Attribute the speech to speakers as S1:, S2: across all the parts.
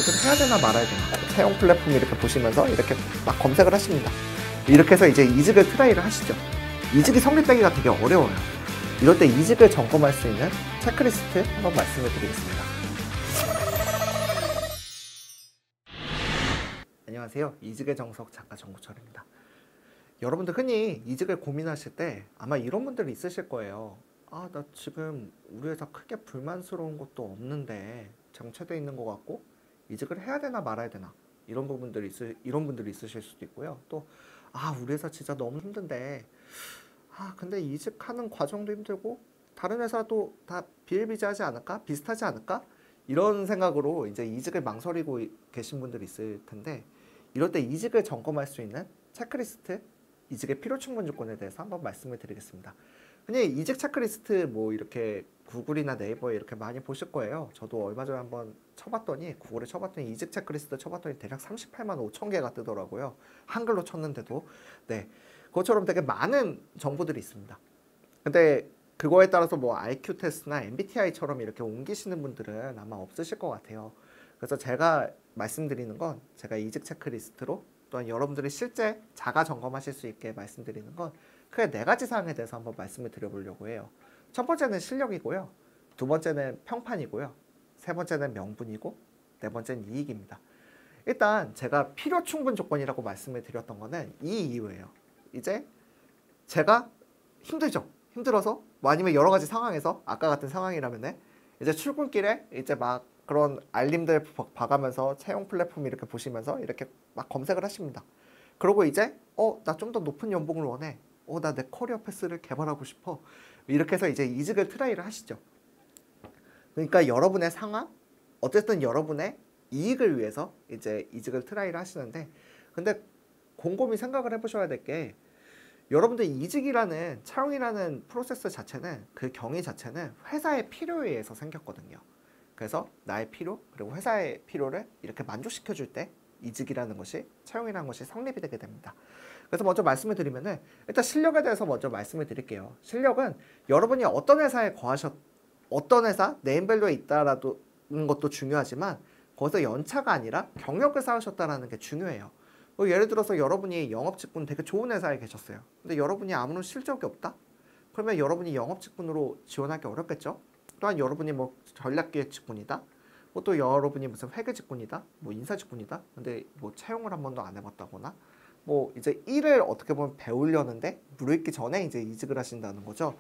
S1: 이직을 해야 되나 말아야 되나 채용 플랫폼 이렇게 보시면서 이렇게 막 검색을 하십니다. 이렇게 해서 이제 이직을 트라이를 하시죠. 이직이 성립되기가 되게 어려워요. 이럴 때 이직을 점검할 수 있는 체크리스트 한번 말씀을 드리겠습니다. 안녕하세요. 이직의 정석 작가 정구철입니다. 여러분들 흔히 이직을 고민하실 때 아마 이런 분들이 있으실 거예요. 아, 나 지금 우리 회사 크게 불만스러운 것도 없는데 정체돼 있는 것 같고 이직을 해야 되나 말아야 되나 이런 분들이 있으실 수도 있고요. 또 우리 회사 진짜 너무 힘든데 근데 이직하는 과정도 힘들고 다른 회사도 다 비일비재하지 않을까? 비슷하지 않을까? 이런 생각으로 이제 이직을 망설이고 계신 분들이 있을 텐데 이럴 때 이직을 점검할 수 있는 체크리스트, 이직의 필요 충분 조건에 대해서 한번 말씀을 드리겠습니다. 흔히 이직 체크리스트 뭐 이렇게 구글이나 네이버에 이렇게 많이 보실 거예요. 저도 얼마 전에 한번 구글에 쳐봤더니 이직 체크리스트 쳐봤더니 대략 38만 5천 개가 뜨더라고요. 한글로 쳤는데도. 네, 그것처럼 되게 많은 정보들이 있습니다. 근데 그거에 따라서 뭐 IQ 테스트나 MBTI처럼 이렇게 옮기시는 분들은 아마 없으실 것 같아요. 그래서 제가 말씀드리는 건 제가 이직 체크리스트로 또한 여러분들이 실제 자가 점검하실 수 있게 말씀드리는 건 크게 4가지 사항에 대해서 한번 말씀을 드려보려고 해요. 첫 번째는 실력이고요. 두 번째는 평판이고요. 세 번째는 명분이고 네 번째는 이익입니다. 일단 제가 필요 충분 조건이라고 말씀을 드렸던 거는 이 이유예요. 이제 제가 힘들죠. 힘들어서 뭐 아니면 여러 가지 상황에서 아까 같은 상황이라면은 이제 출근길에 이제 막 그런 알림들 봐가면서 채용 플랫폼 이렇게 보시면서 이렇게 막 검색을 하십니다. 그리고 이제 나 좀 더 높은 연봉을 원해. 나 내 커리어 패스를 개발하고 싶어. 이렇게 해서 이제 이직을 트라이를 하시죠. 그러니까 여러분의 상황, 어쨌든 여러분의 이익을 위해서 이제 이직을 트라이를 하시는데 근데 곰곰이 생각을 해보셔야 될 게 여러분들 이직이라는 채용이라는 프로세스 자체는 그 경위 자체는 회사의 필요에 의해서 생겼거든요. 그래서 나의 필요 그리고 회사의 필요를 이렇게 만족시켜 줄 때 이직이라는 것이 채용이라는 것이 성립이 되게 됩니다. 그래서 먼저 말씀을 드리면은 일단 실력에 대해서 먼저 말씀을 드릴게요. 실력은 여러분이 어떤 회사 네임밸류에 있다라는 것도 중요하지만 거기서 연차가 아니라 경력을 쌓으셨다라는 게 중요해요. 예를 들어서 여러분이 영업직군 되게 좋은 회사에 계셨어요. 근데 여러분이 아무런 실적이 없다? 그러면 여러분이 영업직군으로 지원하기 어렵겠죠? 또한 여러분이 뭐 전략기획직군이다? 뭐 또 여러분이 무슨 회계직군이다? 뭐 인사직군이다? 근데 뭐 채용을 한 번도 안 해봤다거나 뭐 이제 일을 어떻게 보면 배우려는데 무르익기 전에 이제 이직을 하신다는 거죠.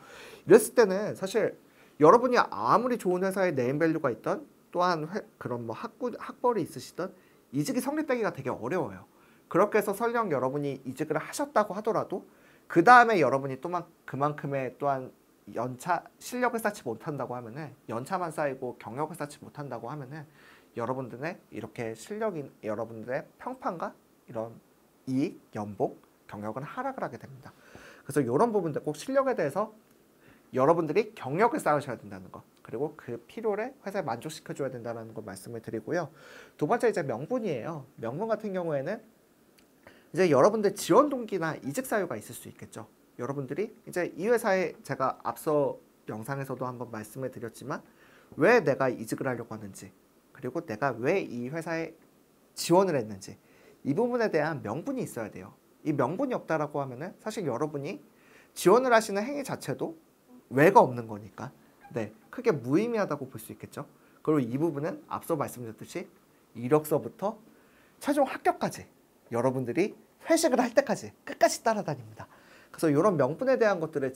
S1: 이랬을 때는 사실 여러분이 아무리 좋은 회사에 네임밸류가 있던 또한 그런 뭐 학벌이 있으시던 이직이 성립되기가 되게 어려워요. 그렇게 해서 설령 여러분이 이직을 하셨다고 하더라도 그 다음에 여러분이 또한 그만큼의 또한 연차 실력을 쌓지 못한다고 하면은 연차만 쌓이고 경력을 쌓지 못한다고 하면은 여러분들의 이렇게 여러분들의 평판과 이런 이익, 연봉, 경력은 하락을 하게 됩니다. 그래서 이런 부분들 꼭 실력에 대해서 여러분들이 경력을 쌓으셔야 된다는 것 그리고 그 필요를 회사에 만족시켜줘야 된다는 걸 말씀을 드리고요. 두 번째 이제 명분이에요. 명분 같은 경우에는 이제 여러분들 지원 동기나 이직 사유가 있을 수 있겠죠. 여러분들이 이제 이 회사에 제가 앞서 영상에서도 한번 말씀을 드렸지만 왜 내가 이직을 하려고 하는지 그리고 내가 왜 이 회사에 지원을 했는지 이 부분에 대한 명분이 있어야 돼요. 이 명분이 없다라고 하면은 사실 여러분이 지원을 하시는 행위 자체도 왜가 없는 거니까 크게 무의미하다고 볼 수 있겠죠. 그리고 이 부분은 앞서 말씀드렸듯이 이력서부터 최종 합격까지 여러분들이 회식을 할 때까지 끝까지 따라다닙니다. 그래서 이런 명분에 대한 것들을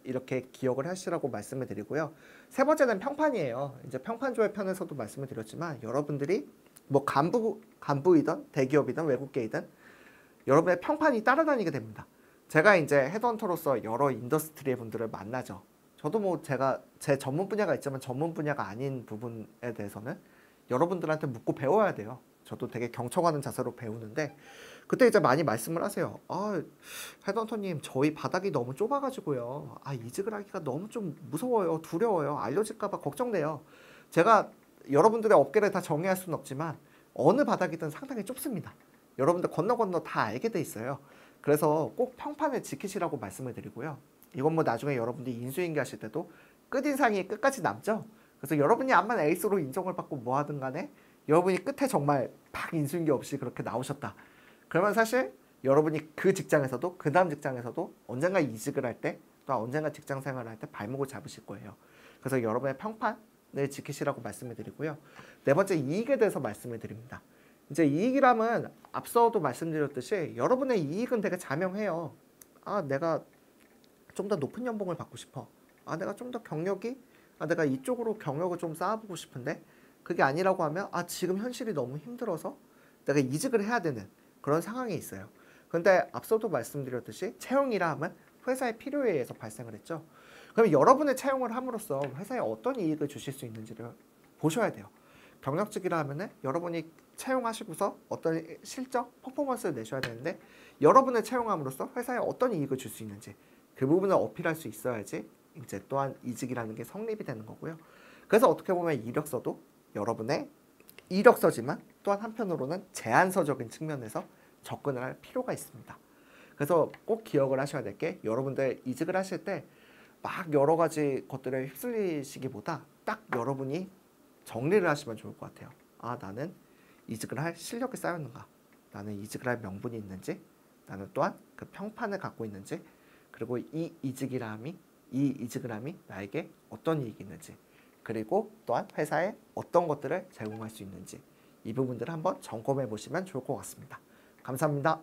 S1: 이렇게 기억을 하시라고 말씀을 드리고요. 세 번째는 평판이에요. 이제 평판조회 편에서도 말씀을 드렸지만 여러분들이 뭐 간부이든 대기업이든 외국계이든 여러분의 평판이 따라다니게 됩니다. 제가 이제 헤드헌터로서 여러 인더스트리의 분들을 만나죠. 저도 뭐 제가 제 전문 분야가 있지만 전문 분야가 아닌 부분에 대해서는 여러분들한테 묻고 배워야 돼요. 저도 되게 경청하는 자세로 배우는데 그때 이제 많이 말씀을 하세요. 헤드헌터님 저희 바닥이 너무 좁아가지고요. 이직을 하기가 너무 좀 무서워요. 두려워요. 알려질까봐 걱정돼요. 제가 여러분들의 업계를 다 정의할 수는 없지만 어느 바닥이든 상당히 좁습니다. 여러분들 건너 다 알게 돼 있어요. 그래서 꼭 평판을 지키시라고 말씀을 드리고요. 이건 뭐 나중에 여러분들이 인수인계 하실 때도 끝인상이 끝까지 남죠. 그래서 여러분이 암만 에이스로 인정을 받고 뭐 하든 간에 여러분이 끝에 정말 팍 인수인계 없이 그렇게 나오셨다. 그러면 사실 여러분이 그 직장에서도 그 다음 직장에서도 언젠가 이직을 할 때 또 언젠가 직장 생활을 할 때 발목을 잡으실 거예요. 그래서 여러분의 평판을 지키시라고 말씀을 드리고요. 네 번째, 이익에 대해서 말씀을 드립니다. 이제 이익이라면 앞서도 말씀드렸듯이 여러분의 이익은 되게 자명해요. 아, 내가 좀 더 높은 연봉을 받고 싶어. 아, 내가 좀 더 경력이, 내가 이쪽으로 경력을 좀 쌓아보고 싶은데 그게 아니라고 하면 지금 현실이 너무 힘들어서 내가 이직을 해야 되는 그런 상황이 있어요. 근데 앞서도 말씀드렸듯이 채용이라 하면 회사의 필요에 의해서 발생을 했죠. 그럼 여러분의 채용을 함으로써 회사에 어떤 이익을 주실 수 있는지를 보셔야 돼요. 경력직이라 하면은 여러분이 채용하시고서 어떤 실적, 퍼포먼스를 내셔야 되는데 여러분의 채용함으로써 회사에 어떤 이익을 줄 수 있는지 그 부분을 어필할 수 있어야지 이제 또한 이직이라는 게 성립이 되는 거고요. 그래서 어떻게 보면 이력서도 여러분의 이력서지만 또한 한편으로는 제안서적인 측면에서 접근을 할 필요가 있습니다. 그래서 꼭 기억을 하셔야 될 게 여러분들 이직을 하실 때 막 여러 가지 것들에 휩쓸리시기보다 딱 여러분이 정리를 하시면 좋을 것 같아요. 나는 이직을 할 실력이 쌓였는가? 나는 이직을 할 명분이 있는지? 나는 또한 그 평판을 갖고 있는지? 그리고 이 이직을 함이 나에게 어떤 이익이 있는지? 그리고 또한 회사에 어떤 것들을 제공할 수 있는지 이 부분들을 한번 점검해 보시면 좋을 것 같습니다. 감사합니다.